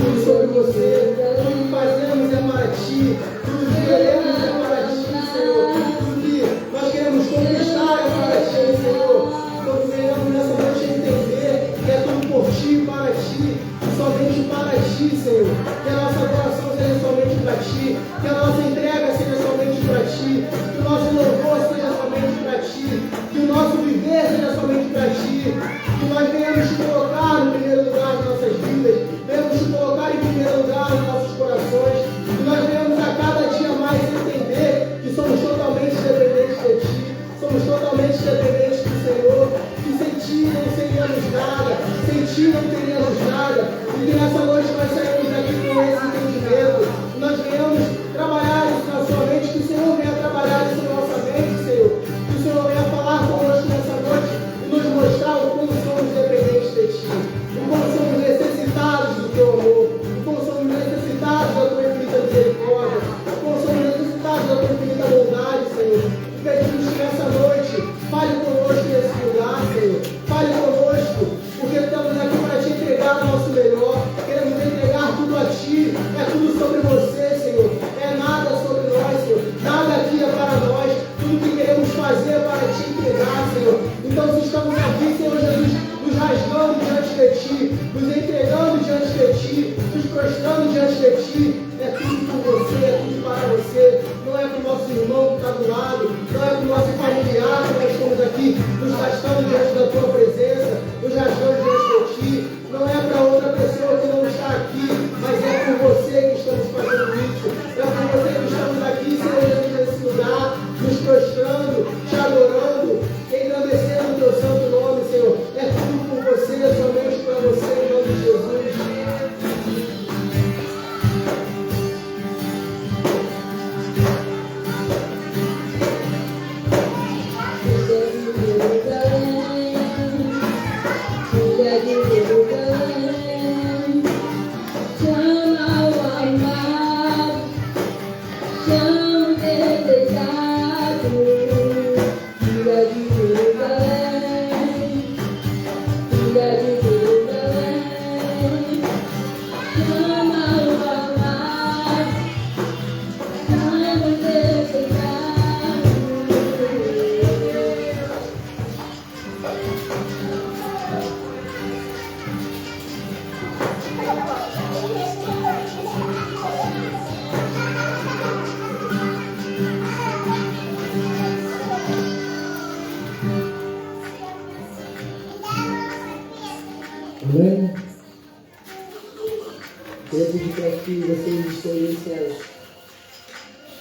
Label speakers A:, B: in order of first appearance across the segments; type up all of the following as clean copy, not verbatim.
A: Tudo sobre você, tudo que fazemos é para ti, tudo que queremos é para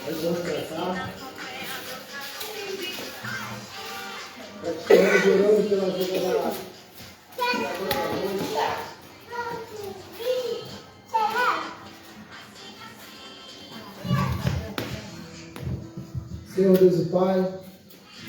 A: Aí vamos pensar. Estamos orando pela vida da Senhor Deus e Pai,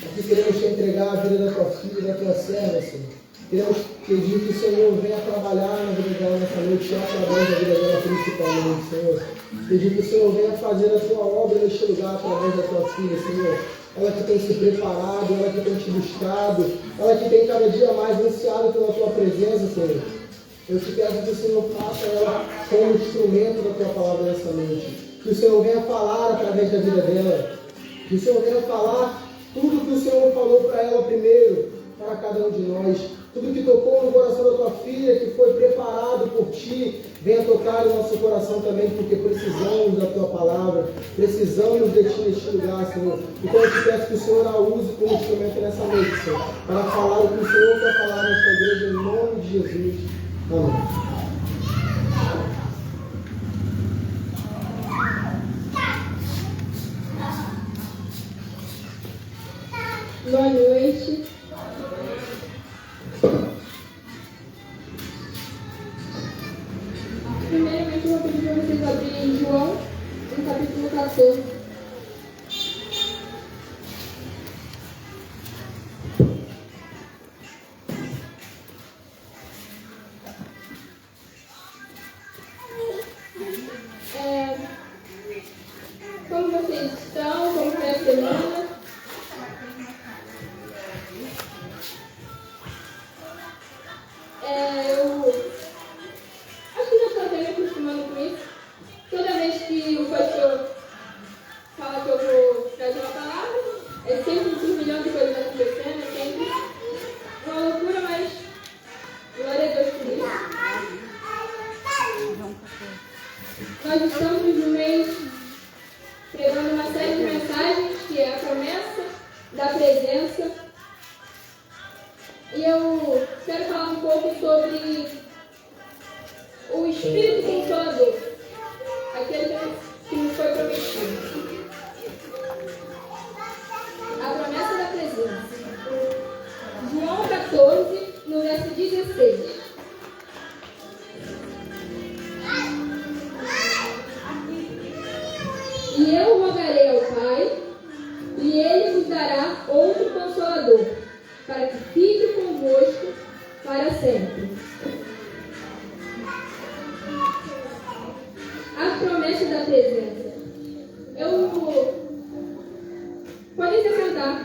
A: aqui queremos te entregar a vida da tua filha e da tua serva, Senhor. Queremos pedir que o Senhor venha trabalhar na vida dela nessa noite, através da vida dela principalmente, Senhor. Pedir que o Senhor venha fazer a tua obra neste lugar através da tua filha, Senhor. Ela que tem se preparado, ela que tem te buscado, ela que tem cada dia mais ansiado pela tua presença, Senhor. Eu te peço que o Senhor faça ela como instrumento da tua palavra nessa noite. Que o Senhor venha falar através da vida dela. Que o Senhor venha falar tudo que o Senhor falou para ela primeiro, para cada um de nós. Tudo que tocou no coração da tua filha, que foi preparado por ti, venha tocar no nosso coração também, porque precisamos da tua palavra, precisamos de ti neste lugar, Senhor. Então eu te peço que o Senhor a use como instrumento nessa noite, Senhor, para falar o que o Senhor quer falar nesta igreja, em nome de Jesus. Amém.
B: Boa noite. Primeiramente, eu vou pedir para vocês abrirem João, no capítulo 14. Como vocês estão? Como foi a semana? Eu acho que já estou até me acostumando com isso. Toda vez que o pastor fala que eu vou trazer uma palavra, é sempre um turbilhão de coisas acontecendo, é sempre uma loucura, mas glória a Deus por isso. Nós estamos no mês pregando uma série de mensagens que é a promessa da presença. E eu quero falar um pouco sobre o Espírito Consolador, aquele que nos foi prometido. A promessa da presença. João 14, no verso 16. E eu rogarei ao Pai, e Ele vos dará outro Consolador, para que fique convosco para sempre. A promessa da presença. Podem se sentar.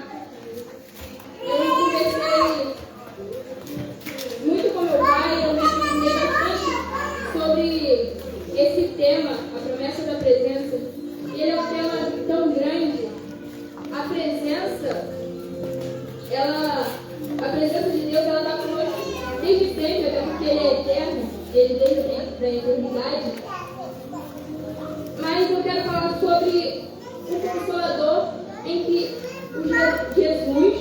B: Eu conversei muito com meu pai, eu me aprofundei bastante sobre esse tema, a promessa da presença. Ele é um tema tão grande. A presença de Deus, ela está conosco desde sempre, até porque Ele é eterno, Ele desde o tempo da eternidade. Mas eu quero falar sobre o Consolador, em que Jesus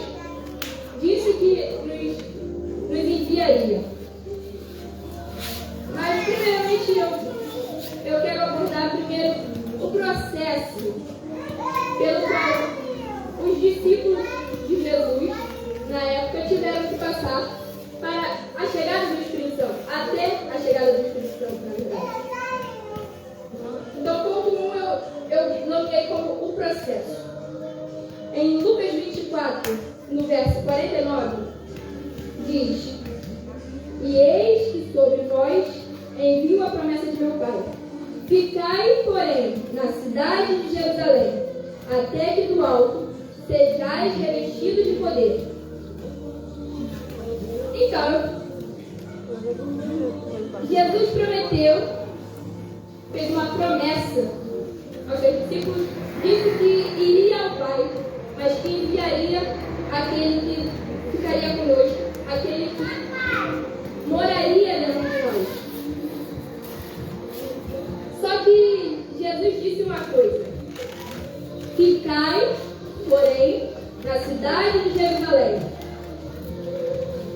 B: disse que nos enviaria. Mas primeiramente eu quero abordar primeiro o processo pelo qual os discípulos de Jesus na época tiveram que passar para a chegada do Espírito Santo, até a chegada do Espírito Santo, na verdade. Então, ponto 1 eu notei como o processo. Em Lucas 24, no verso 49, diz: E eis que sobre vós envio a promessa de meu Pai. Ficai, porém, na cidade de Jerusalém, até que do alto sejais revestidos de poder. Então, Jesus prometeu, fez uma promessa aos seus discípulos, disse que iria ao Pai, mas que enviaria aquele que ficaria conosco, aquele que moraria dentro de nós. Só que Jesus disse uma coisa: ficai, porém, na cidade de Jerusalém.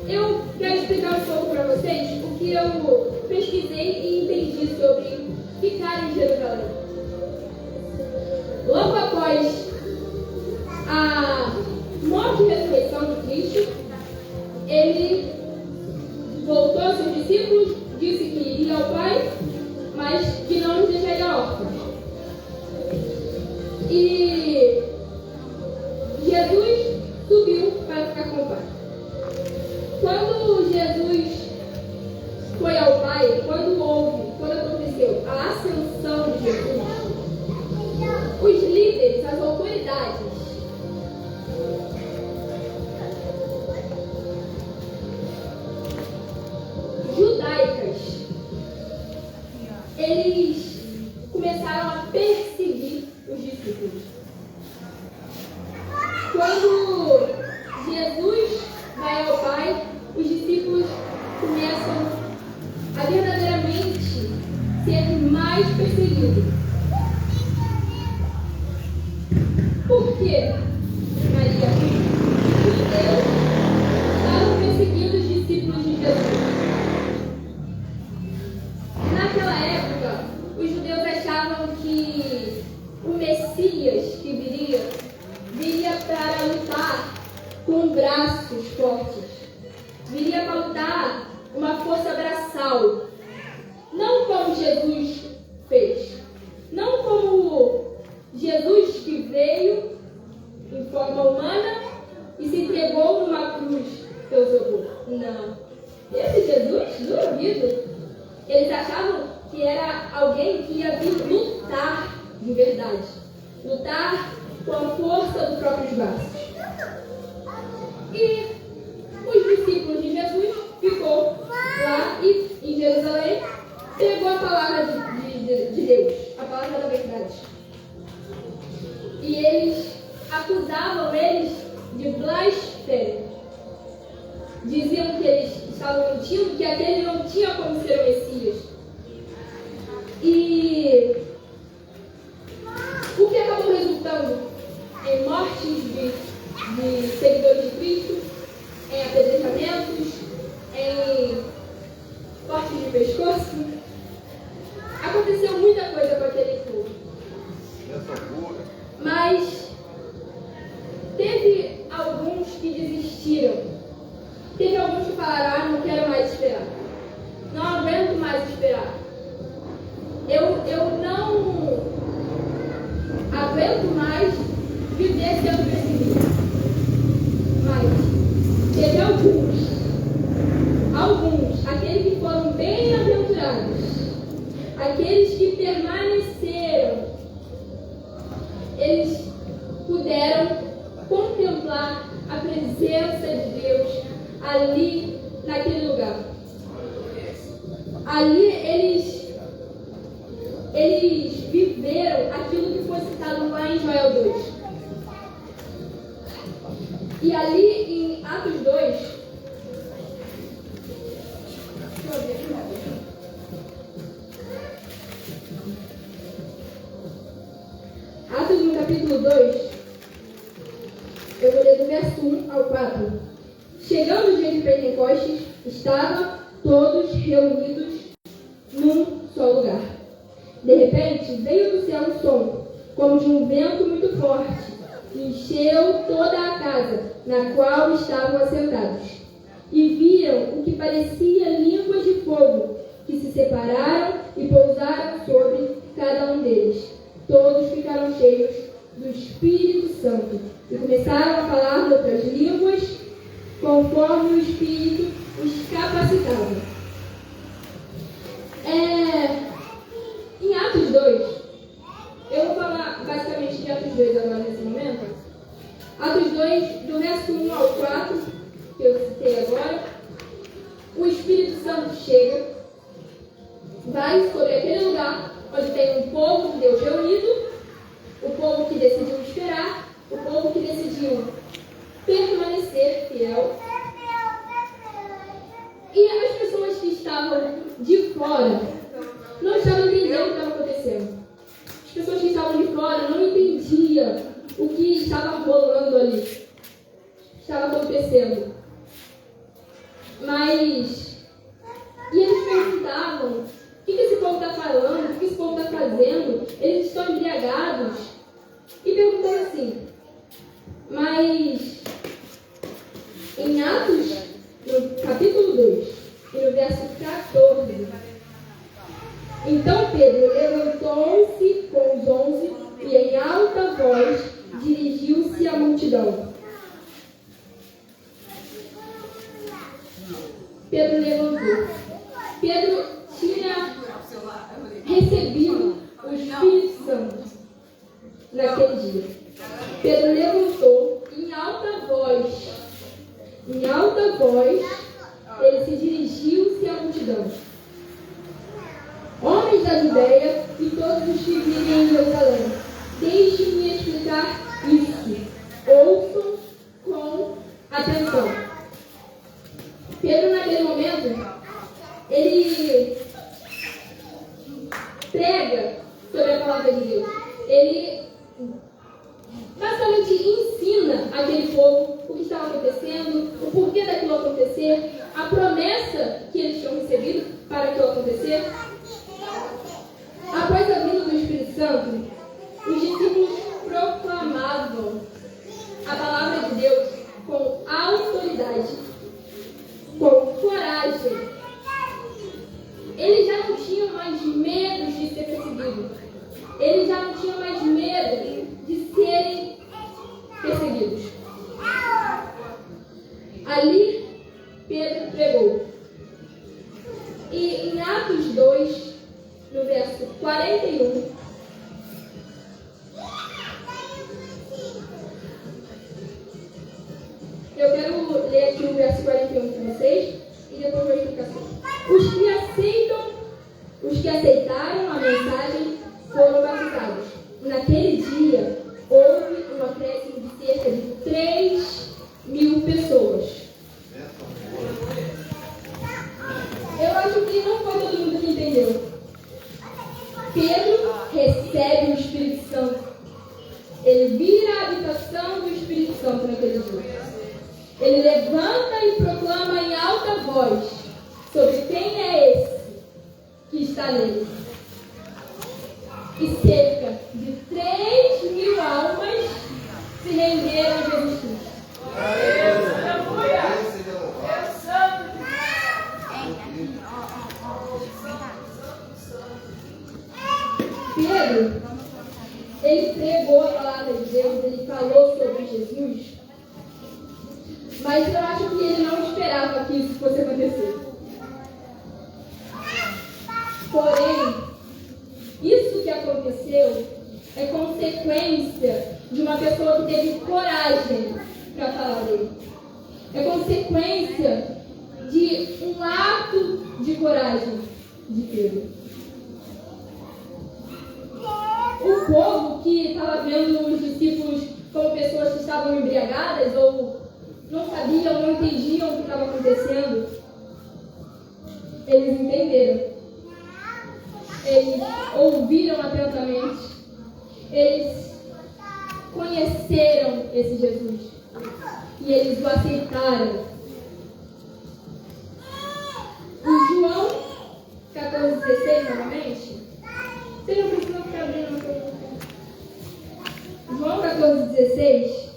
B: Eu quero explicar um pouco para vocês o que eu pesquisei e entendi sobre ficar em Jerusalém. Logo após após a morte e ressurreição de Cristo, ele voltou aos seus discípulos, disse que iria ao Pai, mas que não os deixaria órfãos. E Jesus subiu para ficar com o Pai. Quando Jesus foi ao Pai, quando aconteceu a ascensão de Jesus, os líderes, as autoridades, judaicas, eles começaram a perseguir os discípulos. Quando Jesus vai ao Pai, os discípulos começam a verdadeiramente ser mais perseguidos. Por quê, Maria? Os judeus estavam perseguindo os discípulos de Jesus. Naquela época, os judeus achavam que o Messias que viria para lutar com braços fortes, viria para lutar uma força braçal, não como Jesus fez, não como Jesus que veio em forma humana e se entregou numa cruz pelo seu povo. Não. Esse Jesus, duvido. Eles achavam que era alguém que ia vir lutar de verdade. Lutar com a força dos próprios braços. E os discípulos de Jesus ficou lá e, em Jerusalém, pegou a palavra de Deus, a palavra da verdade. E eles acusavam eles de blasfêmia. Diziam que eles estavam mentindo, que aquele não tinha como ser o Messias. E o que acabou resultando em mortes de seguidores de Cristo, em apedrejamentos, em cortes de pescoço. Aconteceu muita coisa com aquele povo. Mas teve alguns que desistiram. Teve alguns que falaram, não quero mais esperar. Não aguento mais esperar. Eu não aguento mais viver sendo perseguido. Mas teve alguns, aqueles que foram bem-aventurados, aqueles que permaneceram, eles puderam contemplar a presença de Deus ali naquele lugar. Ali eles viveram aquilo que foi citado lá em Joel 2. E ali em Atos 2, Atos no capítulo 2, eu vou ler do verso 1 ao 4. Chegando o dia de Pentecostes, estavam todos reunidos num só lugar. De repente, veio do céu um som, como de um vento muito forte, e encheu toda a casa na qual estavam assentados. E viram o que parecia línguas de fogo, que se separaram e pousaram sobre cada um deles. Todos ficaram cheios do Espírito Santo e começaram a falar de outras línguas, conforme o Espírito os capacitava. Em Atos 2, eu vou falar basicamente de Atos 2 agora nesse momento. Atos 2, do verso 1 ao 4, que eu citei agora, o Espírito Santo chega, vai sobre aquele lugar onde tem um povo de Deus reunido, o povo que decidiu esperar, o povo que decidiu permanecer fiel. E as pessoas que estavam de fora não estavam entendendo o que estava acontecendo. As pessoas que estavam de fora não entendiam o que estava rolando ali, estava acontecendo. E eles perguntavam: o que esse povo está falando? O que esse povo está fazendo? Eles estão embriagados. E perguntavam assim. Mas em Atos, no capítulo 2, e no verso 14, então Pedro levantou-se com os 11 e em alta voz dirigiu-se à multidão. Pedro levantou. Pedro tinha recebido o Espírito Santo naquele dia. Pedro levantou em alta voz, ele se dirigiu-se à multidão. Homens da Judeia e todos os que vivem em Jerusalém, deixem-me explicar isso. Ouçam com atenção. Pedro, naquele momento, ele prega sobre a palavra de Deus. Ele basicamente ensina aquele povo o que estava acontecendo, o porquê daquilo acontecer, a promessa que eles tinham recebido para aquilo acontecer. Após a vinda do Espírito Santo, os discípulos proclamavam a palavra de Deus com autoridade, com coragem. Eles já não tinham mais medo de ser perseguidos. Eles já não tinham mais medo de serem perseguidos. Ali, Pedro pregou. E em Atos 2, no verso 41, eu quero ler aqui o verso 41 com vocês e depois vou explicar. Os que aceitaram a mensagem foram batizados. Naquele dia, houve um acréscimo de cerca de 3.000 pessoas. Eu acho que não foi todo mundo que entendeu. Pedro recebe o Espírito Santo. Ele vira a habitação do Espírito Santo naquele dia. Ele levanta e proclama em alta voz sobre quem é esse que está nele. E cerca de 3.000 almas se renderam a Jesus Cristo. Pedro, ele pregou a palavra de Deus, ele falou sobre Jesus, mas eu acho que ele não esperava que isso fosse acontecer. Porém, isso que aconteceu é consequência de uma pessoa que teve coragem para falar dele. É consequência de um ato de coragem de Pedro. O povo que estava vendo os discípulos como pessoas que estavam embriagadas ou não sabiam, não entendiam o que estava acontecendo, eles entenderam. Eles ouviram atentamente. Eles conheceram esse Jesus. E eles o aceitaram. Em João 14,16, novamente. Você não precisa ficar abrindo uma coisa. João 14,16.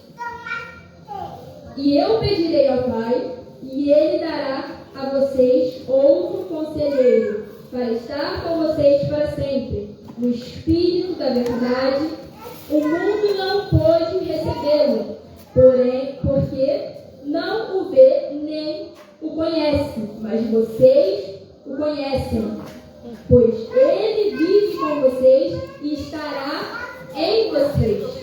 B: E eu pedirei ao Pai, e Ele dará a vocês outro conselheiro, para estar com vocês para sempre, o Espírito da verdade. O mundo não pôde recebê-lo, porém, porque não o vê nem o conhece, mas vocês o conhecem, pois Ele vive com vocês e estará em vocês.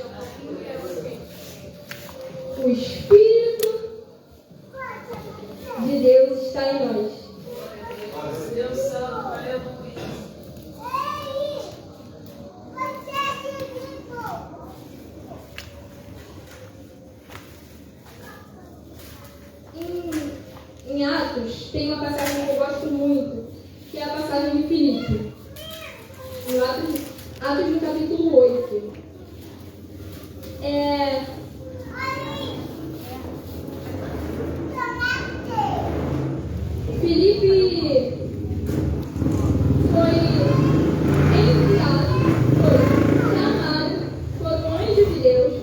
B: O Espírito de Deus está em nós.
C: Deus Santo, aleluia.
B: Em Atos, tem uma passagem que eu gosto muito, que é a passagem de Filipe. No Atos no capítulo 8. Filipe foi enviado, foi chamado por um anjo de Deus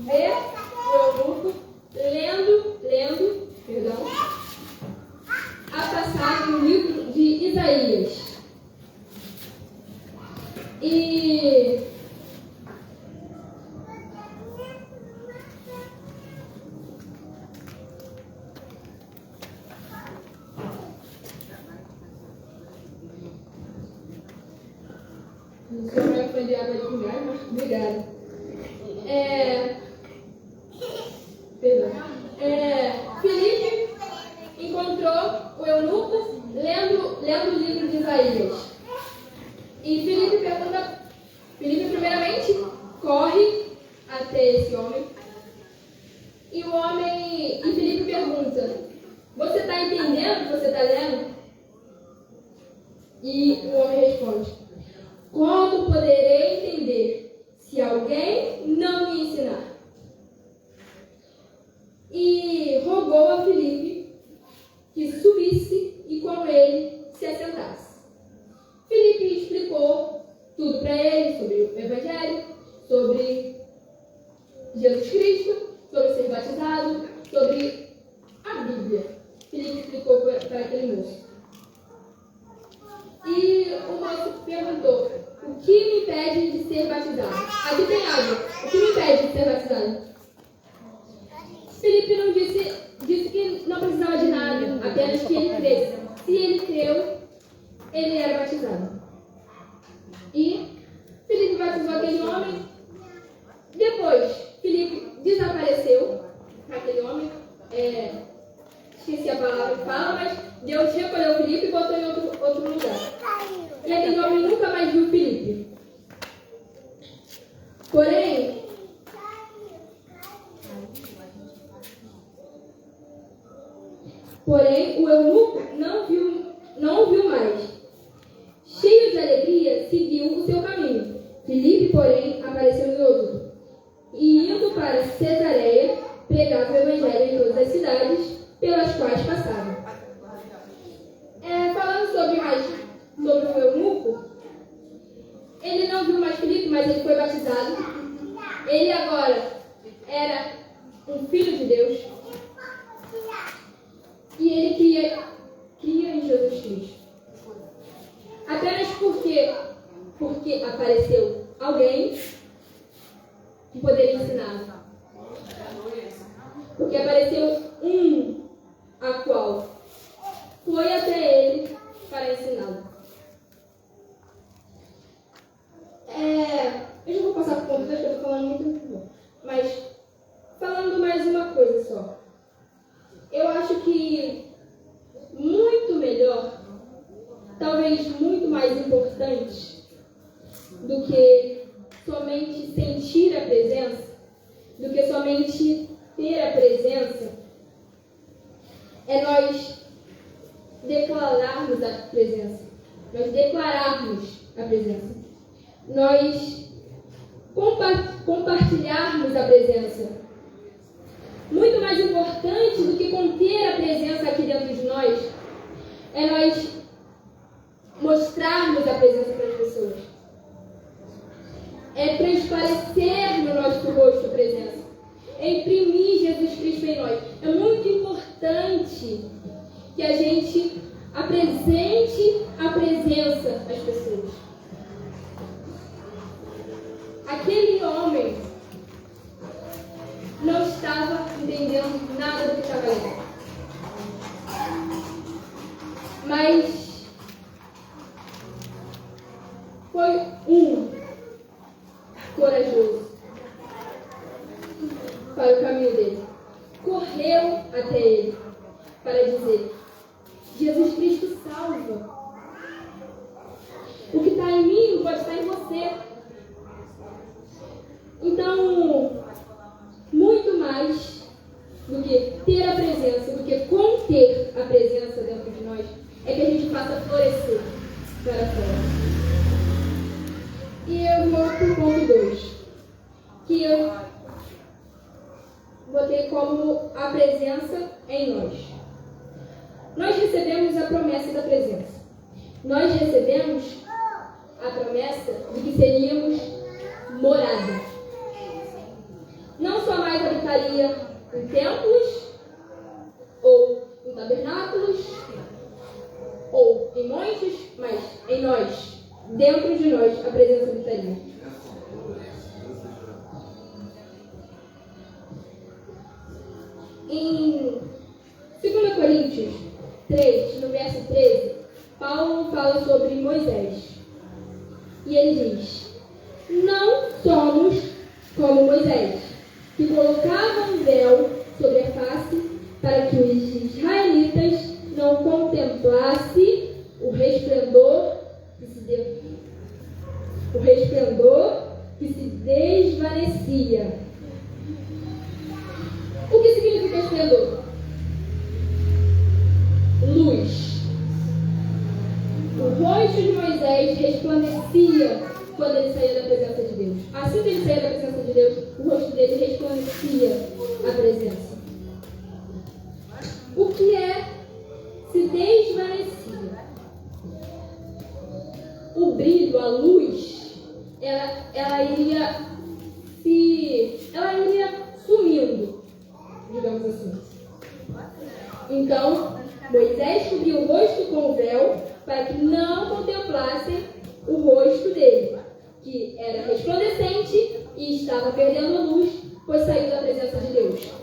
B: vê o eunuco lendo, a passagem no livro de Isaías. E não sei como é que foi de água de comer, mas obrigada. Filipe encontrou o eunuco lendo o livro de Isaías. E Filipe primeiramente corre até esse homem. E Filipe pergunta: você está entendendo o que você está lendo? E o homem responde: como poderei entender se alguém não me ensinar? E rogou a Filipe que subisse e com ele se assentasse. Filipe explicou tudo para ele sobre o Evangelho, sobre Jesus Cristo, sobre ser batizado, sobre a Bíblia. Filipe explicou para aquele moço. E o moço perguntou: o que me impede de ser batizado? Aqui tem água. O que me impede de ser batizado? Filipe não disse que não precisava de nada, apenas que ele cresce. Se ele creu, ele era batizado. E Filipe batizou aquele homem. Depois, Filipe desapareceu para aquele homem. Esqueci a palavra que fala, mas Deus recolheu Filipe e botou em outro lugar. E aquele homem nunca mais viu Filipe. Porém, o eunuco não o viu mais. Cheio de alegria, seguiu o seu caminho. Filipe, porém, apareceu em outro. E indo para Cesareia, pregava o evangelho em todas as cidades pelas quais passava. Falando sobre o eunuco, ele não viu mais Filipe, mas ele foi batizado. Ele agora era um filho de Deus. E ele cria em Jesus Cristo. Apenas porque apareceu alguém que poderia ensinar. Porque apareceu a qual foi até ele para ensiná-lo. Eu já vou passar por conta, porque eu estou falando muito bom. Mas, falando mais uma coisa só. Eu acho que muito melhor, talvez muito mais importante do que somente sentir a presença, do que somente ter a presença, é nós declararmos a presença, nós declararmos a presença, nós compartilharmos a presença. Muito mais importante do que conter a presença aqui dentro de nós, é nós mostrarmos a presença para as pessoas. É transparecer no nosso rosto a presença. É imprimir Jesus Cristo em nós. É muito importante que a gente apresente a presença às pessoas. Aquele homem não estava entendendo nada do que estava lendo. Mas foi corajoso para o caminho dele. Correu até ele para dizer: Jesus Cristo salva. O que está em mim pode estar em você. Então, muito mais do que ter a presença, do que conter a presença dentro de nós, é que a gente faça florescer para fora. E eu vou para o ponto 2, que eu botei como a presença em nós. Nós recebemos a promessa da presença. Nós recebemos a promessa de que seríamos morada. Não somente templos, ou em tabernáculos, ou em montes, mas em nós, dentro de nós, a presença habitaria. Em 2 Coríntios 3, no verso 13, Paulo fala sobre Moisés. E ele diz: não somos como Moisés, que colocava um véu sobre a face para que os israelitas não contemplassem o resplendor que se desvanecia. O que significa esplendor? Luz. O rosto de Moisés resplandecia quando ele saía da presença de Deus. Assim que ele saía da presença de Deus, o rosto dele resplandecia a presença. O que é se desvanecia? O brilho, a luz, ela iria sumindo, digamos assim. Então, Moisés cobriu o rosto com o véu para que não contemplassem o rosto dele, que era resplandecente e estava perdendo a luz, pois saiu da presença de Deus.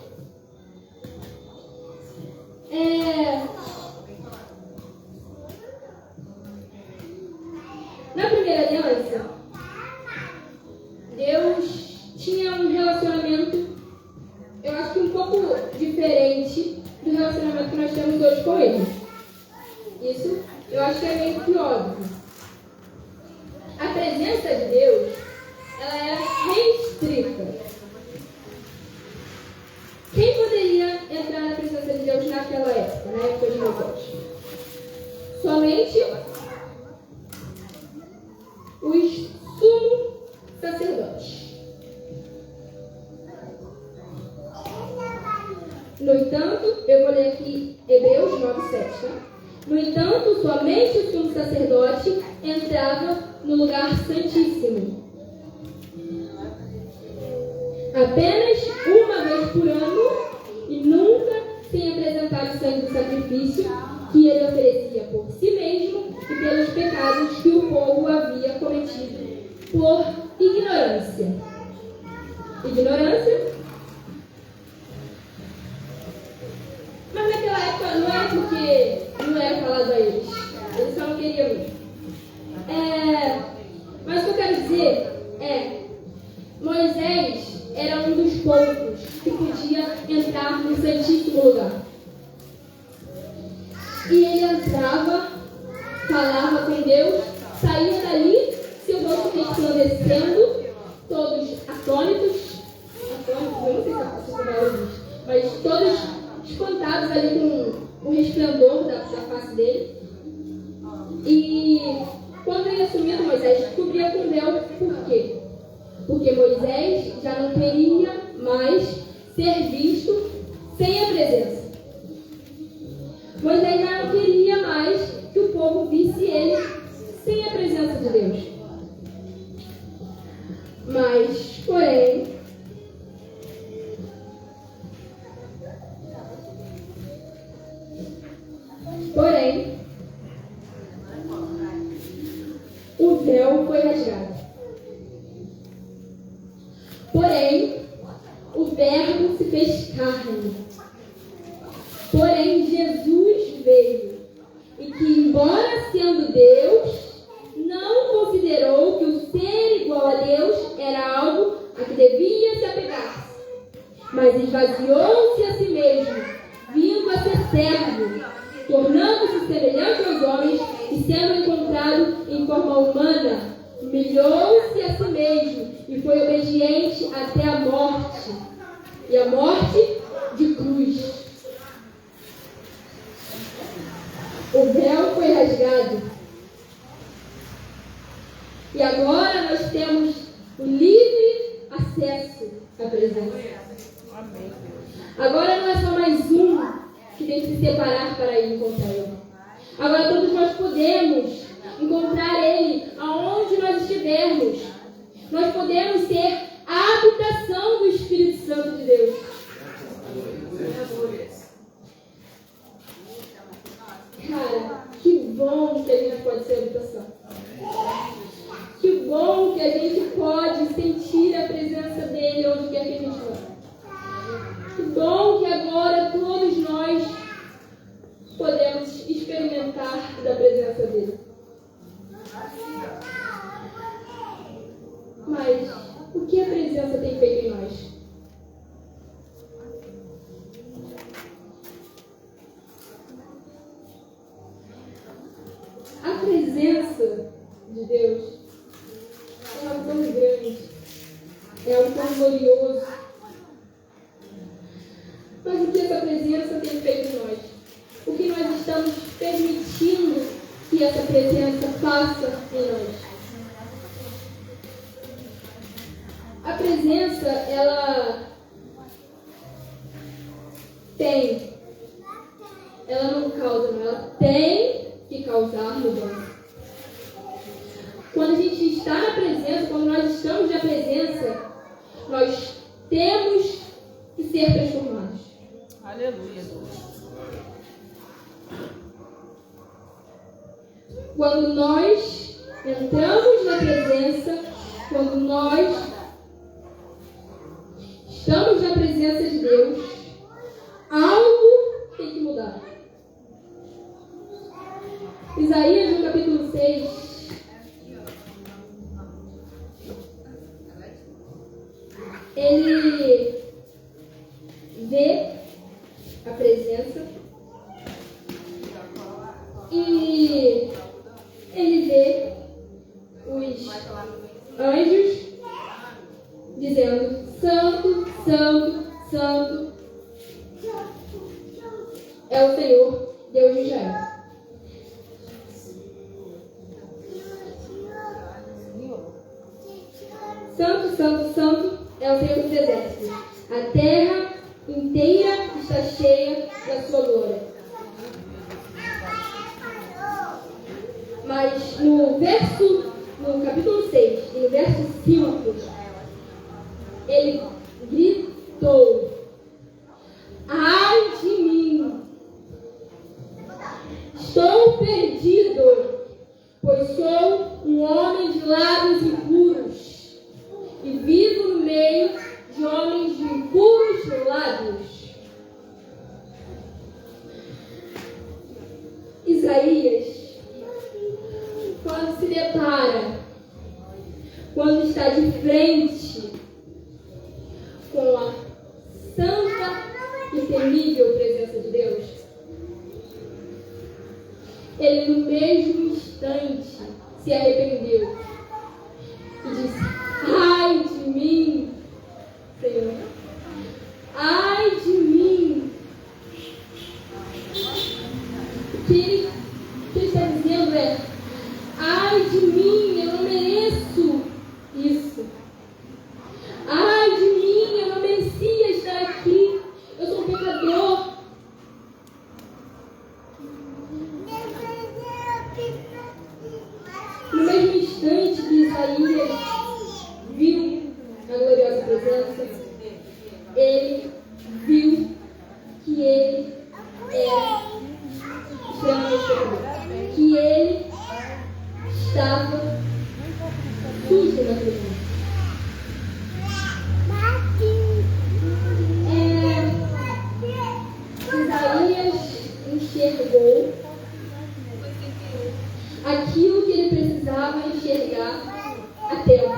B: Na primeira aliança, Deus tinha um relacionamento, eu acho que um pouco diferente do relacionamento que nós temos hoje com Ele. Isso eu acho que é meio que óbvio. A presença de Deus, ela era restrita. Quem poderia entrar na presença de Deus naquela época, na época de Moisés? Somente os sumos sacerdotes. No entanto, eu vou ler aqui Hebreus 9:7, tá? No entanto, somente o sumo sacerdote entrava no lugar santíssimo. Apenas uma vez por ano e nunca sem apresentar o sangue do sacrifício que ele oferecia por si mesmo e pelos pecados que o povo havia cometido por ignorância. Ignorância? Mas naquela época não era porque não era falado a eles. Eles só não queriam ir. Mas o que eu quero dizer é: Moisés era um dos poucos que podia entrar no Santíssimo Lugar. E ele entrava, falava com Deus, saía dali, seu rosto resplandecendo, todos atônitos, eu não sei se existe, mas todos espantados ali com o resplendor da face dele. E quando ele assumiu Moisés, cobria com véu. Por quê? Porque Moisés já não queria mais ser visto sem a presença. Moisés já não queria mais que o povo visse ele sem a presença de Deus. Mas, porém, o véu foi rasgado. Porém, o Verbo se fez carne. Porém, Jesus veio e que, embora sendo Deus, não considerou que o ser igual a Deus era algo a que devia se apegar, mas esvaziou-se a si mesmo, vindo a ser servo, tornando-se semelhante aos homens e sendo encontrado em forma humana, humilhou-se a si mesmo e foi obediente até a morte, e a morte de cruz. O véu foi rasgado. E agora nós temos o livre acesso à presença. Agora não é só mais um que tem que se separar para ir encontrar Ele. Agora todos nós podemos encontrar Ele aonde nós estivermos. Nós podemos ser a habitação do Espírito Santo de Deus. sentir a presença dele onde quer que a gente vá. Que bom que agora todos nós podemos experimentar da presença dele. Mas o que a presença tem feito em nós? A presença de Deus é algo tão grande, é algo tão glorioso. Mas o que essa presença tem feito em nós? O que nós estamos permitindo que essa presença faça em nós? A presença, ela não causa, não, ela tem que causar mudança. Quando a gente está na presença, quando nós estamos na presença, nós temos que ser transformados.
C: Aleluia.
B: Quando nós entramos na presença, quando nós estamos na presença de Deus, algo tem que mudar. Isaías, no capítulo 6, ele vê a presença e ele vê os anjos dizendo: Santo, Santo, Santo é o Senhor, Deus de Israel. Santo, Santo, Santo é o Senhor dos exércitos. A terra inteira está cheia da sua glória. Mas no capítulo 6 e no verso 5, ele gritou: ai de mim, estou perdido, pois sou um homem de lábios impuros e vivo no meio de homens de impuros lábios. Isaías, quando se depara, quando está de frente com a santa e temível presença de Deus, ele no mesmo instante se arrependeu e disse: ai de mim, Senhor, ai de mim. O que ele está dizendo é: ai de mim, eu não mereço isso. Ai de mim, eu não merecia estar aqui. Eu sou um pecador. No mesmo instante que Isaías viu a gloriosa presença, ele viu que ele era extremamente pecador, que ele estava sujo na presença. Isaías enxergou aquilo que ele precisava enxergar a tempo.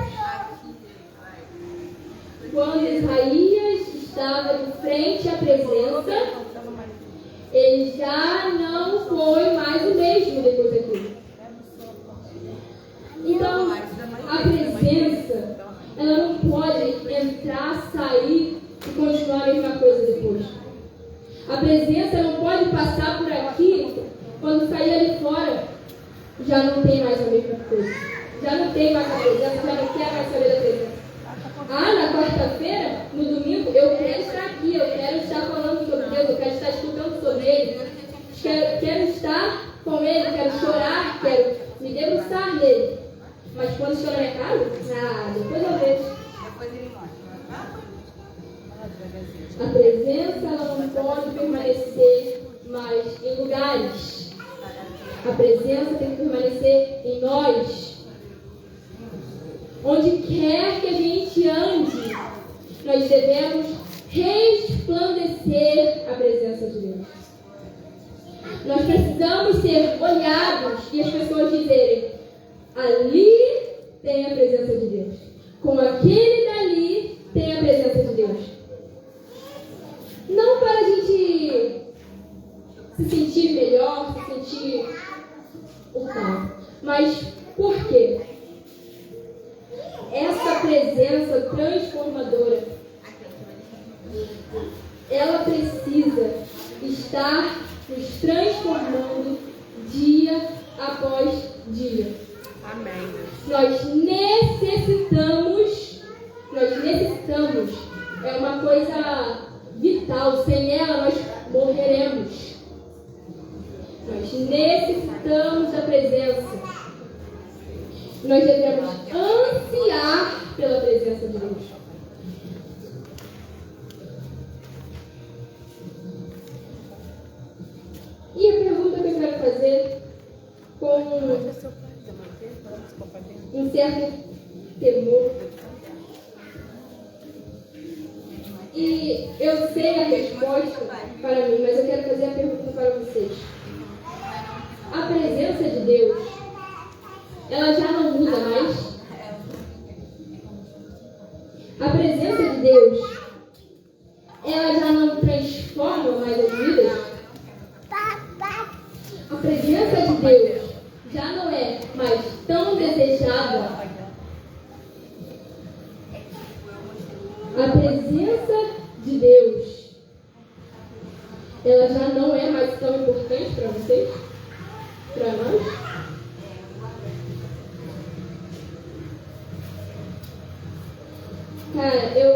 B: Quando Isaías estava de frente à presença, ele já não foi mais o mesmo depois daquilo. Então, a presença, ela não pode entrar, sair e continuar a mesma coisa depois. A presença não pode passar por aqui, quando sair ali fora, já não tem mais a mesma coisa. Já não tem mais a presença, já não quer mais saber da presença. Ah, na quarta-feira, no domingo, eu quero estar aqui, eu quero estar falando sobre Deus, eu quero estar escutando sobre Ele, quero estar com Ele, quero chorar, quero me debruçar nele. Mas quando estou na minha casa, depois eu vejo. A presença, ela não pode permanecer mais em lugares. A presença tem que permanecer em nós. Onde quer que a gente ande, nós devemos resplandecer a presença de Deus. Nós precisamos ser olhados e as pessoas dizerem: ali tem a presença de Deus. Com aquele dali tem a presença de Deus. Não para a gente se sentir melhor, se sentir o tal. Mas por quê? Essa presença transformadora, ela precisa estar nos transformando dia após dia.
C: Amém.
B: Nós necessitamos, é uma coisa vital, sem ela nós morreremos. Nós necessitamos da presença. Nós devemos ansiar pela presença de Deus. E a pergunta que eu quero fazer, com um certo temor, e eu sei a resposta para mim, mas eu quero fazer a pergunta para vocês. A presença de Deus, ela já não muda mais? A presença de Deus, ela já não transforma mais as vidas? A presença de Deus já não é mais tão desejada? A presença de Deus, ela já não é mais tão importante para vocês? Para nós? Cara, eu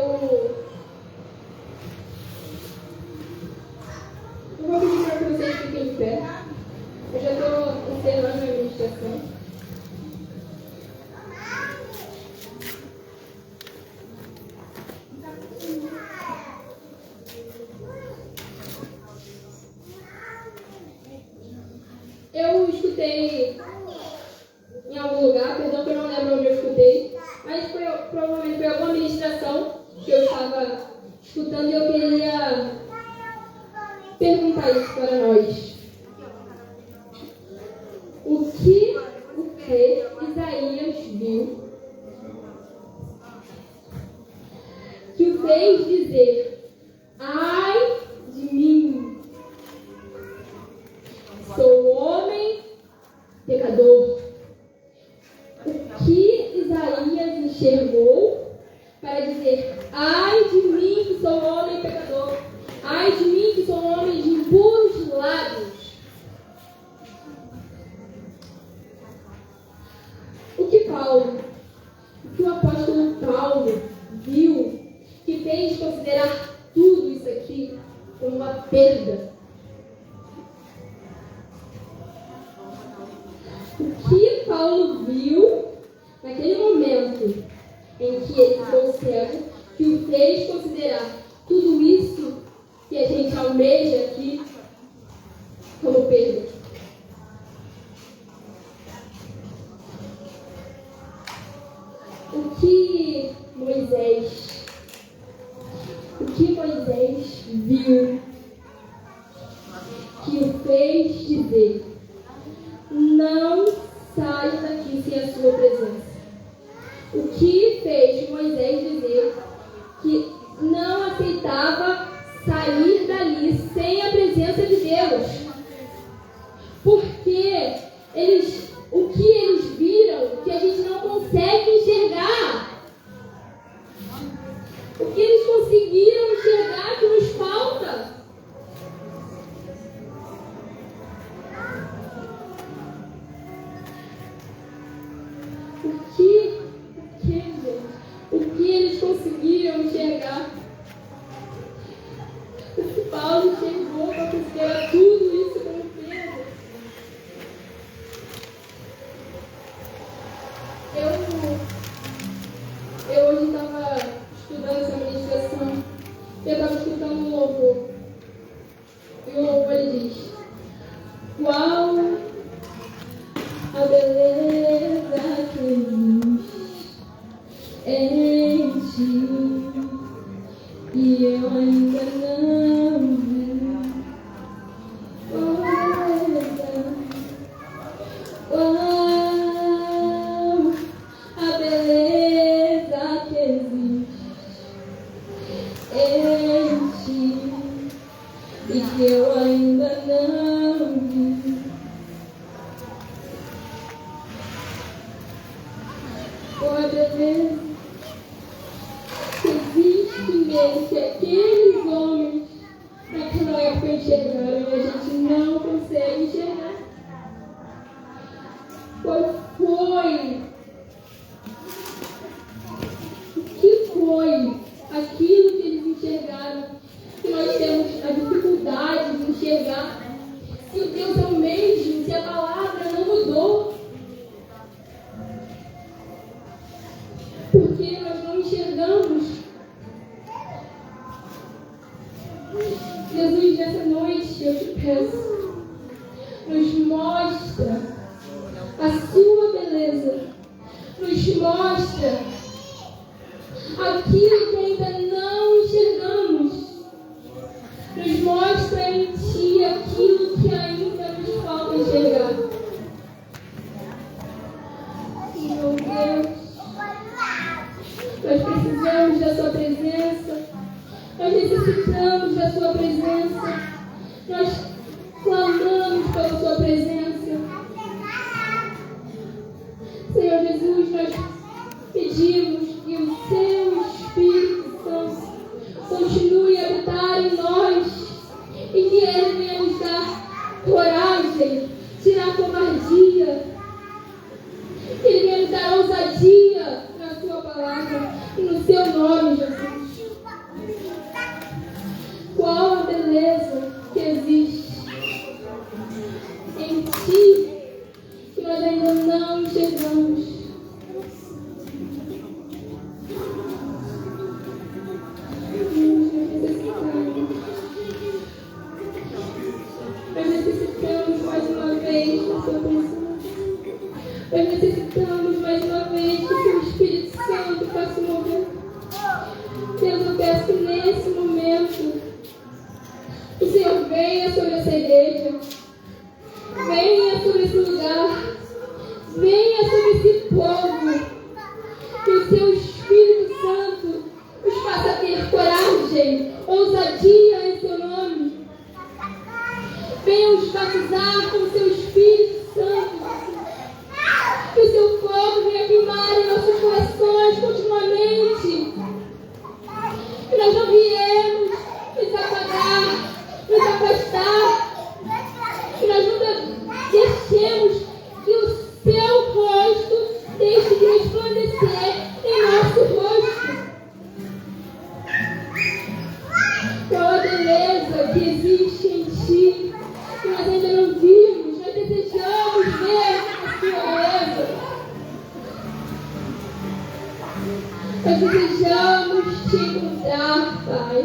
B: vou pedir para que vocês fiquem em pé. Eu já estou encerrando a ministração. Eu escutei em algum lugar, perdão que eu não lembro onde eu escutei, mas provavelmente foi alguma ministração que eu estava escutando e eu queria perguntar isso para nós. O que Isaías viu que o fez dizer: ai de mim, sou homem pecador? O que Isaías enxergou para dizer: ai de mim que sou homem pecador, ai de mim que sou homem de impuros lábios? O que o apóstolo Paulo viu que fez considerar tudo isso aqui como uma perda? O que Paulo viu naquele momento em que ele ficou cego, que o fez considerar tudo isso que a gente almeja aqui como perda? O que Moisés viu que o fez dizer: não saia daqui sem a sua presença? O que fez Moisés dizer que não aceitava sair dali sem a presença de Deus? Porque o que eles viram que a gente não consegue enxergar? O que eles conseguiram enxergar que nos falta? O que eles conseguiram enxergar? O que Paulo enxergou para considerar tudo isso como perda? Eu hoje estava estudando essa ministração e eu estava escutando um louvor. E o louvor ele diz: qual a beleza que existe em ti, e eu ainda não vi. Oh, a beleza que existe em ti, e que eu ainda não vi. Oh, a beleza que existe nele, que aqueles homens naquela época enxergaram e a gente não consegue enxergar. Qual foi? O que foi aquilo que eles enxergaram? Que nós temos a dificuldade de enxergar. Se o Deus é o mesmo, se a palavra não mudou. Porque nós não enxergamos. Jesus, nessa noite, eu te peço, nos mostra a sua beleza, nos mostra aquilo que ainda não enxergamos, nos mostra em ti aquilo que ainda nos falta enxergar. Meu Deus, nós precisamos da sua presença, nós necessitamos da sua presença, nós clamamos pela sua presença. Senhor Jesus, nós pedimos que o seu Espírito Santo continue a habitar em nós e que Ele venha nos dar coragem, tirar a covardia, que Ele venha nos dar ousadia na sua palavra e no seu nome, Jesus. Qual a beleza que existe em ti que nós ainda não enxergamos. Nós necessitamos mais uma vez da sua presença. Nós necessitamos mais uma vez que o seu Espírito Santo faça mover. Deus, eu peço que nesse momento o Senhor venha sobre essa igreja, venha sobre esse lugar, venha sobre esse povo, que o seu Espírito Santo nos faça ter coragem, ousadia em seu nome. Venha nos batizar com o seu Espírito Santo, que o seu fogo venha queimar em nossos corações continuamente, que nós não viemos nos apagar, nos afastar, que nós nunca deixemos que o seu rosto deixe de resplandecer em nosso rosto. Qual a beleza que existe em ti, que nós ainda não vimos, nós desejamos ver a sua beleza. Nós desejamos te encontrar, Pai.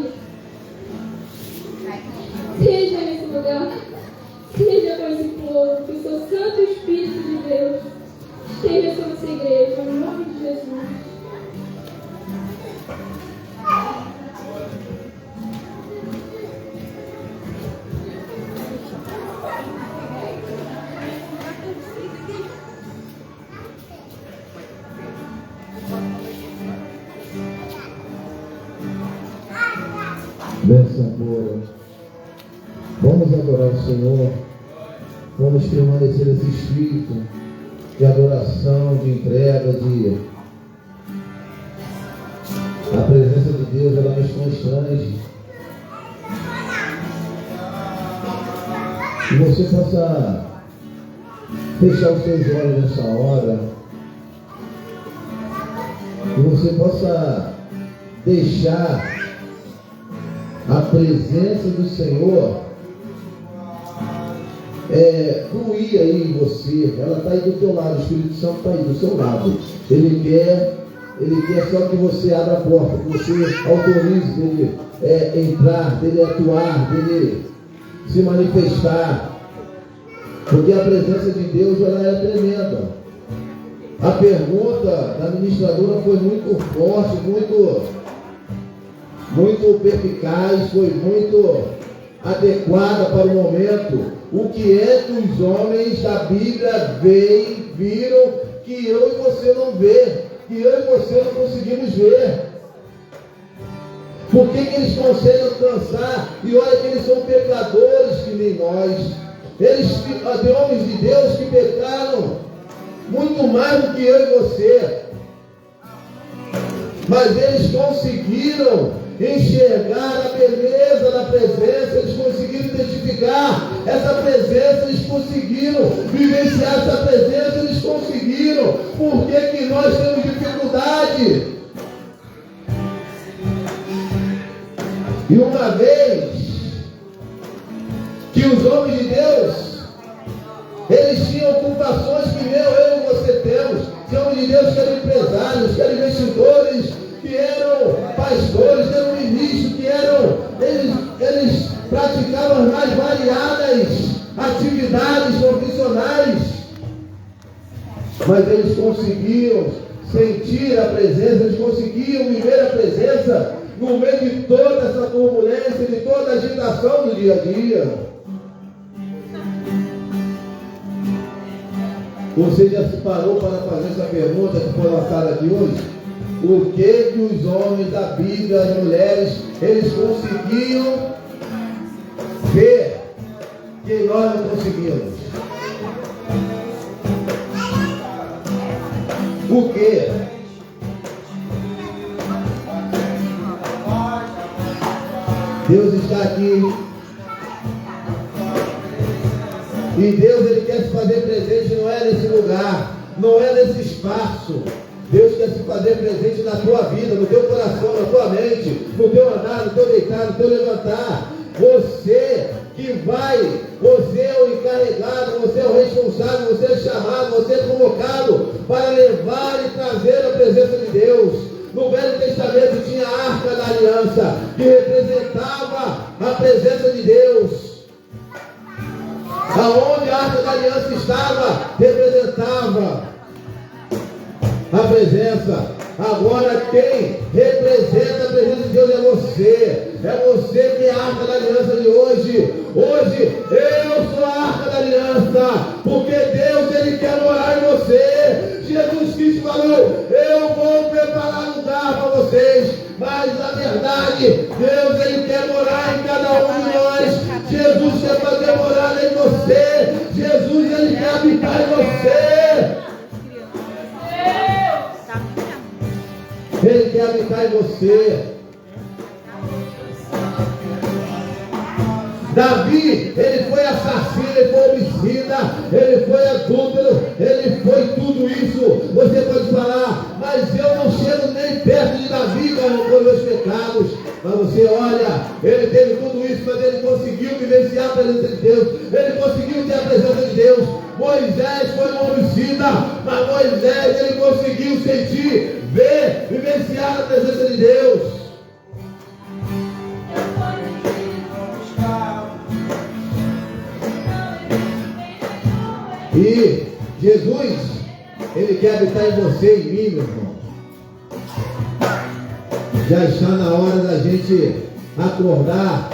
B: Seja nesse lugar, seja com esse povo, que o seu Santo Espírito de Deus esteja sobre essa igreja, em nome de Jesus.
D: Bênção boa. Vamos adorar o Senhor. Vamos permanecer nesse espírito de adoração, de entrega, de... A presença de Deus, ela nos constrange. Que você possa fechar os seus olhos nessa hora. Que você possa deixar a presença do Senhor fluir aí em você. Ela está aí do teu lado, o Espírito Santo está aí do seu lado. Ele quer só que você abra a porta, que você autorize dele entrar, dele atuar, dele se manifestar. Porque a presença de Deus, ela é tremenda. A pergunta da ministradora foi muito forte, muito perspicaz, foi muito adequada para o momento. O que é que os homens da Bíblia viram que eu e você não vê, que eu e você não conseguimos ver? Por que eles conseguem alcançar? E olha que eles são pecadores que nem nós. Eles têm homens de Deus que pecaram muito mais do que eu e você. Mas eles conseguiram enxergar a beleza da presença, eles conseguiram identificar essa presença, eles conseguiram vivenciar essa presença, eles conseguiram. Por que que nós temos dificuldade? E uma vez que os homens de Deus, eles tinham ocupações que eu e você temos. Os homens de Deus que eram empresários, que eram investidores, que eram pastores, que eram ministros, que eram, eles praticavam as mais variadas atividades profissionais, mas eles conseguiam sentir a presença, eles conseguiam viver a presença no meio de toda essa turbulência, de toda a agitação do dia a dia. Você já se parou para fazer essa pergunta que foi lançada aqui hoje? O que os homens da Bíblia, as mulheres, eles conseguiam ver que nós não conseguimos? O que? Deus está aqui. E Deus, Ele quer se fazer presente, não é nesse lugar, não é nesse espaço. Deus quer se fazer presente na tua vida, no teu coração, na tua mente, no teu andar, no teu deitar, no teu levantar. Você que vai, você é o encarregado, você é o responsável, você é chamado, você é convocado para levar e trazer a presença de Deus. No Velho Testamento tinha a Arca da Aliança, que representava a presença de Deus. Aonde a Arca da Aliança estava, representava a presença. Agora quem representa a presença de Deus é você. É você que é a Arca da Aliança de hoje. Hoje eu sou a Arca da Aliança, porque Deus, Ele quer morar em você. Jesus Cristo falou: eu vou preparar lugar para vocês. Mas na verdade, Deus, Ele quer morar em cada um de nós. Jesus quer fazer morada em você. Jesus, Ele quer habitar em você. Ele quer habitar em você. Davi, ele foi assassino, ele foi homicida, ele foi adúltero, ele foi tudo isso. Você pode falar: mas eu não chego nem perto de Davi com meus pecados. Mas você olha, ele teve tudo isso, mas ele conseguiu vivenciar a presença de Deus. Ele conseguiu ter a presença de Deus. Moisés foi um homicida, mas Moisés, ele conseguiu sentir, ver, vivenciar a presença de Deus. E Jesus, Ele quer habitar em você e em mim, meu irmão. Já está na hora da gente acordar,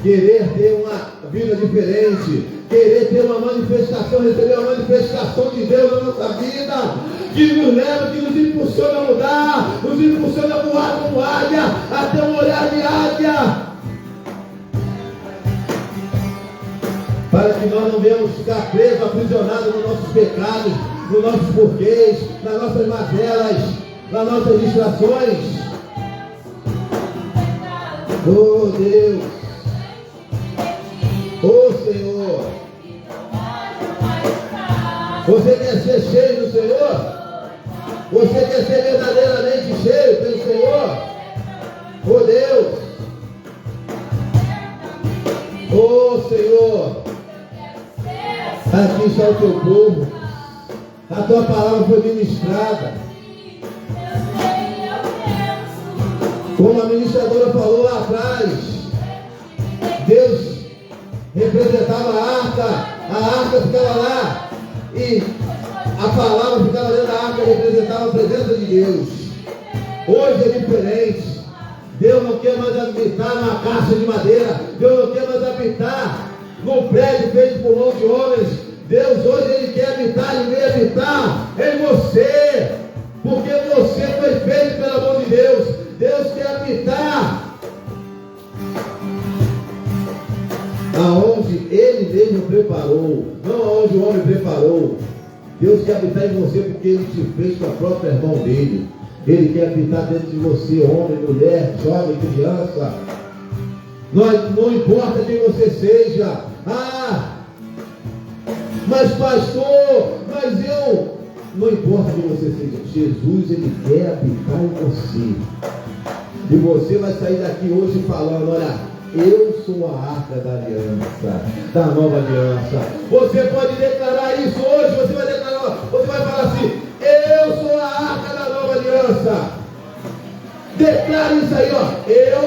D: querer ter uma vida diferente, querer ter uma manifestação, receber uma manifestação de Deus na nossa vida, que nos leva, que nos impulsiona a mudar, nos impulsiona a voar como águia, até um olhar de águia. Para que nós não venhamos ficar presos, aprisionados nos nossos pecados, nos nossos porquês, nas nossas mazelas, nas nossas distrações. Oh Deus, oh Senhor, você quer ser cheio do Senhor? Você quer ser verdadeiramente cheio pelo Senhor? Oh Deus, oh Senhor, aqui está o teu povo, a tua palavra foi ministrada. Como a ministradora falou lá atrás, Deus representava a arca ficava lá, e A palavra ficava dentro da arca, representava a presença de Deus. Hoje é diferente. Deus não quer mais habitar numa caixa de madeira. Deus não quer mais habitar num prédio feito por mão de homens. Deus hoje Ele quer habitar, Ele quer habitar em você. Porque você foi feito pelo amor de Deus. Deus quer habitar aonde Ele mesmo preparou, não aonde o homem preparou. Deus quer habitar em você porque Ele te fez com a própria mão dele. Ele quer habitar dentro de você, homem, mulher, jovem, criança. Não importa quem você seja. Mas pastor, não importa quem você seja. Jesus, Ele quer habitar em você. E você vai sair daqui hoje falando, olha, eu sou a arca da aliança, da nova aliança. Você pode declarar isso hoje, você vai declarar, você vai falar assim, eu sou a arca da nova aliança. Declare isso aí, ó. Eu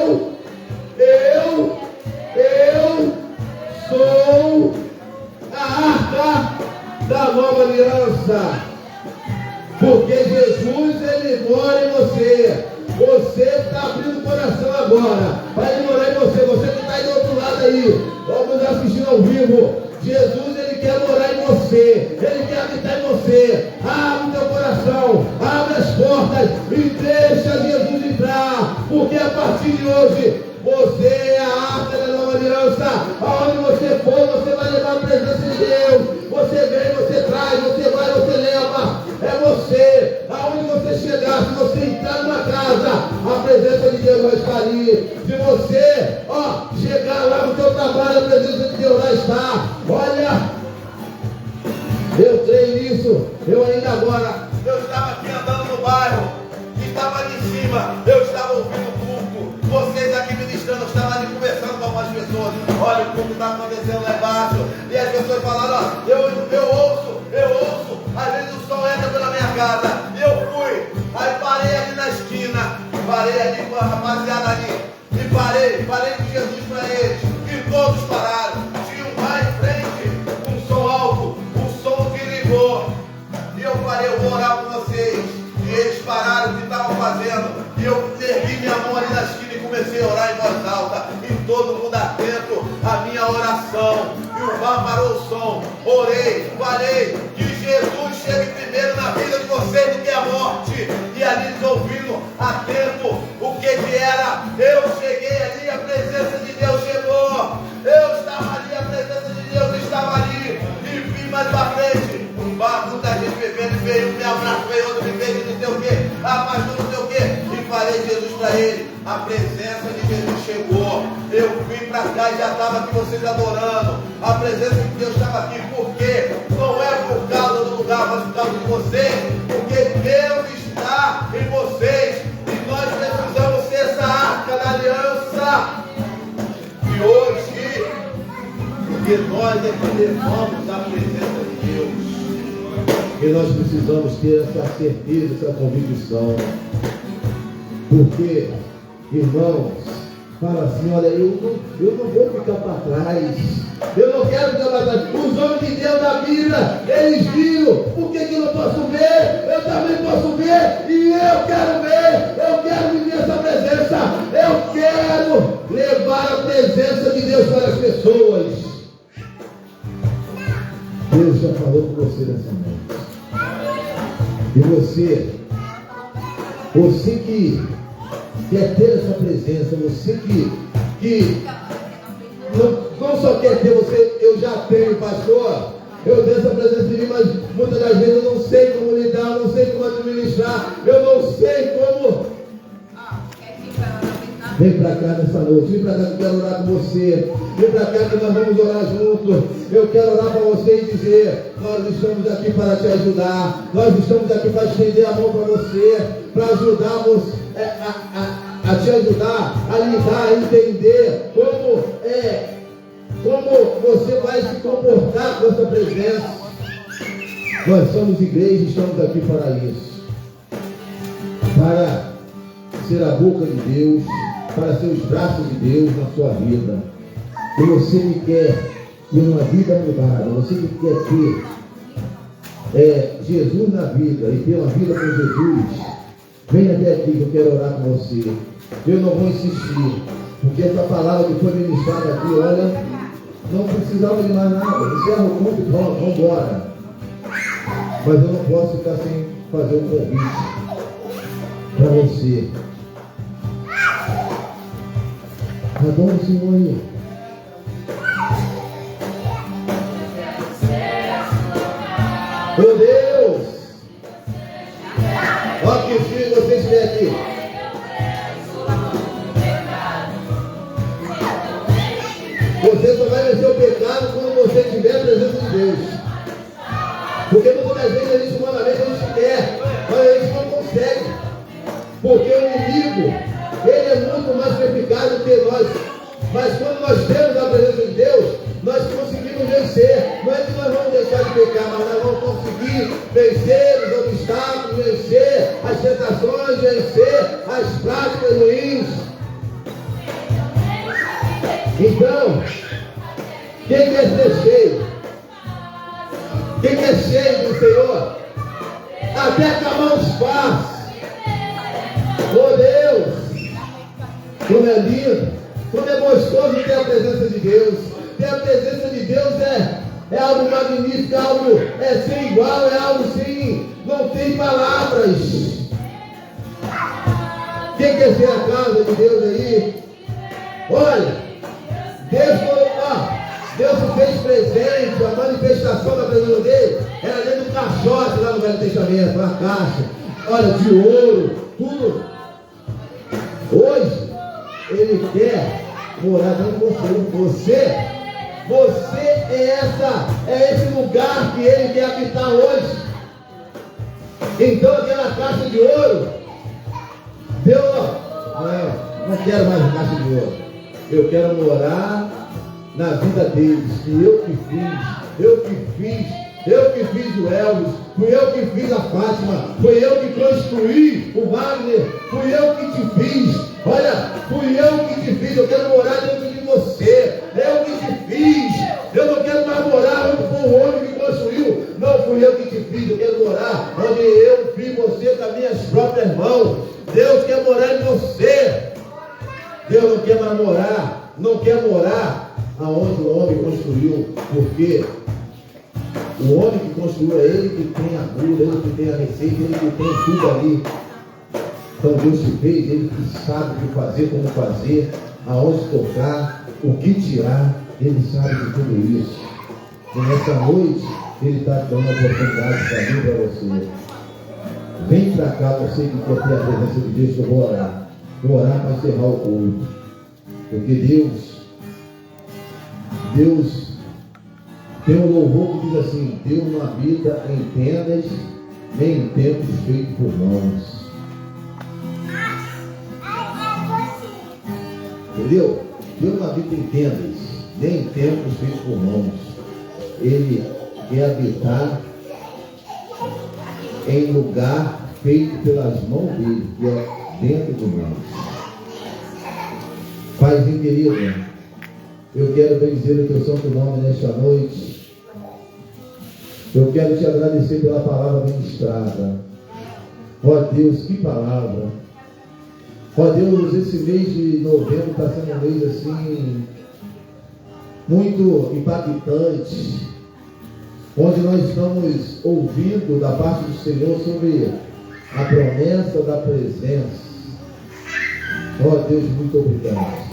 D: sou a arca da nova aliança. Porque Jesus, Ele mora em você. Você está abrindo o coração agora para Ele morar em você. Você que está aí do outro lado aí, vamos assistir ao vivo. Jesus, Ele quer morar em você. Ele quer habitar em você. Abre o teu coração, abre as portas e deixa Jesus entrar. Porque a partir de hoje, você é a arca da nova aliança. Aonde você for, você vai levar a presença de Deus. Você vem, você traz, você vai, você leva. É você. Aonde você chegar, se você entrar numa casa, a presença de Deus vai estar ali. Se você, chegar lá no seu trabalho, a presença de Deus vai estar. Olha, eu creio nisso. Eu ainda agora, eu estava aqui andando no bairro, e estava ali em cima, eu estava ouvindo o culto. Vocês aqui ministrando, eu estava ali conversando com algumas pessoas. Olha, o culto está acontecendo lá embaixo. E as pessoas falaram, eu ouço. Às vezes o som entra pela minha casa. E eu fui. Aí parei ali na esquina. Parei ali com a rapaziada ali. E falei com Jesus para eles. E todos pararam. Tinha um lá em frente, um som alto, um som que ligou. E eu falei, eu vou orar por vocês. E eles pararam o que estavam fazendo. E eu ergui minha mão ali na esquina e comecei a orar em voz alta. E todo mundo atento à minha oração. E o bar parou o som. Orei, falei que Jesus chegue primeiro na vida de vocês do que a morte. E ali eles ouvindo, atento, o que era. Eu cheguei ali, a presença de Deus chegou. Eu estava ali, a presença de Deus estava ali. E vim mais pra frente. Um bar, muita gente bebendo, veio, me abraço, veio outro, me veio, não sei o quê. Rapaz, não sei o quê. E falei Jesus para ele. A presença de Jesus chegou. Eu vim para cá e já estava aqui vocês adorando. A presença de Deus estava aqui. Por quê? Não é por causa do lugar, mas por causa de vocês. Porque Deus está em vocês. E nós precisamos ser essa arca da aliança. E hoje, porque nós é que levamos a presença de Deus. E nós precisamos ter essa certeza, essa convicção. Porque, irmãos, fala assim, olha, eu não vou ficar para trás. Eu não quero ficar para trás. Os homens de Deus da Bíblia, eles viram. Por que eu não posso ver? Eu também posso ver. E eu quero ver. Eu quero viver essa presença. Eu quero levar a presença de Deus para as pessoas. Deus já falou com você nessa noite. E você que quer ter essa presença, você que não só quer ter, eu já tenho, pastor, eu tenho essa presença de mim, mas muitas das vezes eu não sei como lidar, eu não sei como administrar, eu não sei como. Vem para cá nessa noite, vem para cá que eu quero orar com você, vem para cá que nós vamos orar juntos. Eu quero orar para você e dizer, nós estamos aqui para te ajudar, nós estamos aqui para estender a mão para você, para ajudarmos a te ajudar a lidar, a entender como você vai se comportar com essa presença. Nós somos igreja e estamos aqui para isso, para ser a boca de Deus, para ser os braços de Deus na sua vida. E você que quer ter uma vida mudada, você que quer ter Jesus na vida e ter uma vida com Jesus, venha até aqui que eu quero orar com você. Eu não vou insistir, porque essa palavra que foi ministrada aqui, olha, não precisava de mais nada. Encerra o culto e vamos embora. Mas eu não posso ficar sem fazer um convite para você. Adora o Senhor aí. Oh Deus! Ó que filho você estiver aqui. Você só vai vencer o pecado quando você estiver a presença de Deus. Porque muitas vezes a gente humanamente a gente quer, mas a gente não consegue. Porque o inimigo, ele é muito mais eficaz do que nós. Mas quando nós temos a presença de Deus, nós conseguimos vencer. Não é que nós vamos deixar de pecar, mas nós vamos conseguir vencer os obstáculos, vencer as tentações, vencer as práticas ruins. Então, quem quer ser cheio? Quem quer cheio do Senhor? Até acabar os passos. Oh Deus! Como é lindo! Como é gostoso ter a presença de Deus. Ter a presença de Deus é algo magnífico, é algo sem igual, é algo sem... não tem palavras. Quem quer ser a casa de Deus aí? Olha! Deus se fez presente, a manifestação da presença dele era dentro do caixote lá no Velho Testamento, na caixa, olha, de ouro, tudo. Hoje, ele quer morar dentro de você. Você é esse lugar que ele quer habitar hoje. Então, aquela caixa de ouro, Deus, não quero mais caixa de ouro. Eu quero morar na vida deles, que eu que fiz o Elvis, fui eu que fiz a Fátima, fui eu que construí o Wagner, fui eu que te fiz, olha, fui eu que te fiz, eu quero morar dentro de você, eu que te fiz, eu não quero mais morar onde foi o homem que construiu, não fui eu que te fiz, eu quero morar onde eu fiz você com as minhas próprias mãos. Deus quer morar em você. Deus não quer mais morar, não quer morar aonde o homem construiu, porque o homem que construiu é ele que tem a cura, ele que tem a receita, ele que tem tudo ali. Então Deus te fez, ele que sabe o que fazer, como fazer, aonde tocar, o que tirar, ele sabe de tudo isso. E nessa noite, ele está dando a oportunidade para mim e para você. Vem para cá, você que quer ter a presença de Deus, que eu vou orar. Vou orar para encerrar o culto. Porque Deus tem um louvor que diz assim: Deus não habita em tendas, nem em templos feitos por mãos. Entendeu? Deus não habita em tendas, nem em templos feitos por mãos. Ele quer habitar em lugar feito pelas mãos dele, que é dentro do mundo. Paizinho querido, eu quero bendizer o teu santo nome nesta noite. Eu quero te agradecer pela palavra ministrada. Ó Deus, que palavra. Ó Deus, esse mês de novembro está sendo um mês assim muito impactante, onde nós estamos ouvindo da parte do Senhor sobre a promessa da presença. Ó Deus, muito obrigado.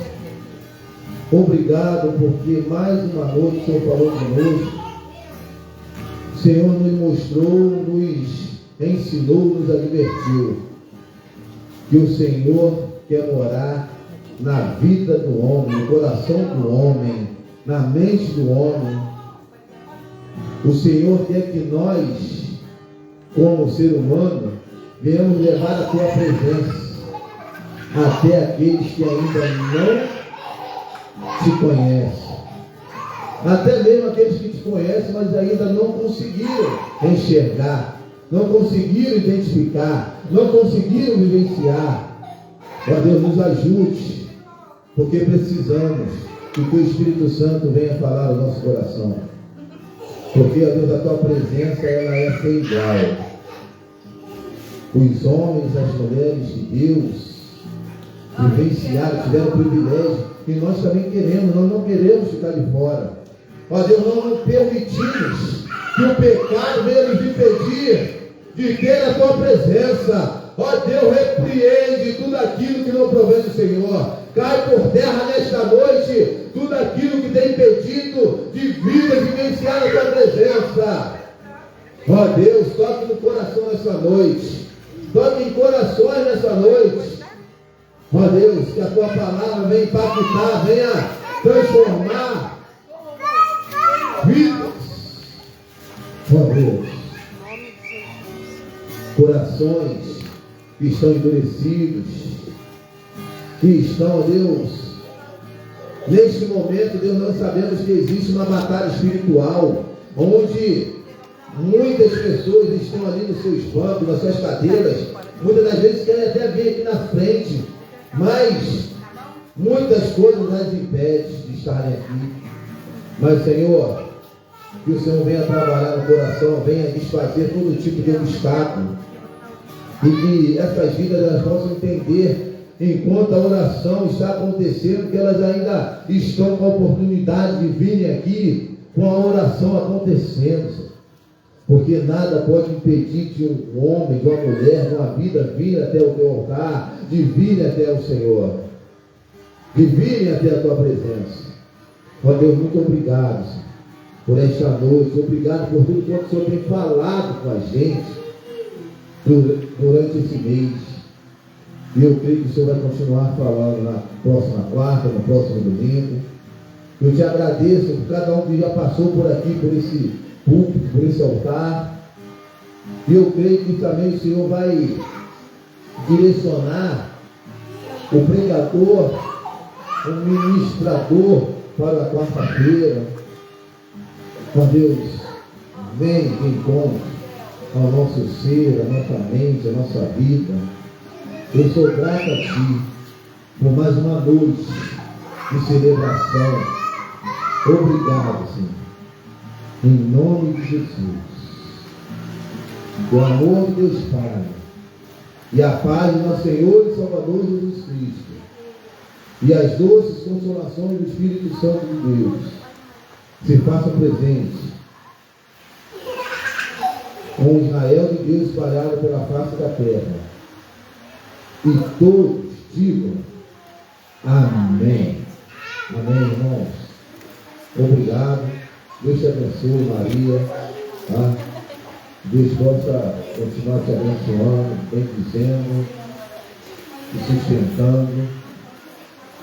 D: Obrigado porque mais uma noite o Senhor falou conosco. O Senhor nos mostrou, nos ensinou, nos advertiu que o Senhor quer morar na vida do homem, no coração do homem, na mente do homem. O Senhor quer que nós, como ser humano, venhamos levar a tua presença até aqueles que ainda não te conhecem, até mesmo aqueles que te conhecem, mas ainda não conseguiram enxergar, não conseguiram identificar, não conseguiram vivenciar. Ó Deus, nos ajude, porque precisamos que o teu Espírito Santo venha falar ao nosso coração. Porque, ó Deus, a tua presença, ela é sem igual. Os homens, as mulheres de Deus vivenciaram, tiveram privilégio, e nós também queremos, nós não queremos ficar de fora. Ó Deus, nós não permitimos que o pecado venha nos impedir de ter a tua presença. Ó Deus, repreende tudo aquilo que não provém do Senhor. Cai por terra nesta noite tudo aquilo que tem impedido de vir e vivenciar a tua presença. Ó Deus, toque no coração nessa noite. Toque em corações nessa noite. Ó Deus, que a tua palavra venha impactar, venha transformar vidas. Ó Deus, corações que estão endurecidos, que estão, ó Deus, neste momento, Deus, nós sabemos que existe uma batalha espiritual, onde muitas pessoas estão ali nos seus bancos, nas suas cadeiras, muitas das vezes querem até vir aqui na frente, mas muitas coisas as impedem de estarem aqui. Mas, Senhor, que o Senhor venha trabalhar no coração, venha desfazer todo tipo de obstáculo, e que essas vidas elas possam entender, enquanto a oração está acontecendo, que elas ainda estão com a oportunidade de virem aqui com a oração acontecendo. Porque nada pode impedir de um homem, de uma mulher, de uma vida vir até o teu altar, de vir até o Senhor, de virem até a tua presença. Ó Deus, muito obrigado, Senhor, por esta noite. Obrigado por tudo quanto o Senhor tem falado com a gente durante esse mês. E eu creio que o Senhor vai continuar falando na próxima quarta, no próximo domingo. Eu te agradeço por cada um que já passou por aqui, por esse púlpito, por esse altar. E eu creio que também o Senhor vai direcionar o pregador, o ministrador para a quarta-feira. Ó Deus, vem de encontro ao nosso ser, à nossa mente, à nossa vida. Eu sou grato a Ti por mais uma noite de celebração. Obrigado, Senhor. Em nome de Jesus. O amor de Deus Pai e a paz do nosso Senhor e Salvador Jesus Cristo e as doces consolações do Espírito Santo de Deus se façam presentes com o Israel de Deus espalhado pela face da terra. E todos digam amém. Amém, irmãos. Obrigado. Deus te abençoe, Maria. Tá? Deus possa continuar te abençoando, bendizendo, te sustentando.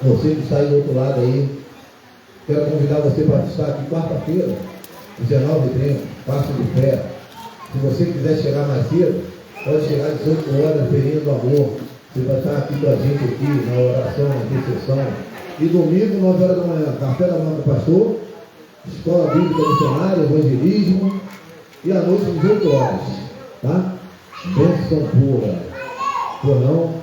D: Você que está aí do outro lado aí, quero convidar você para estar aqui quarta-feira, 19h30, passo de pé. Se você quiser chegar mais cedo, pode chegar às 18 horas, feirinha do amor. Você vai estar aqui com a gente aqui na oração, na intercessão. E domingo, 9 horas da manhã, café da manhã do pastor, escola bíblica missionária, evangelismo, e à noite, 18 horas. Tá? Bênção pura. Por não?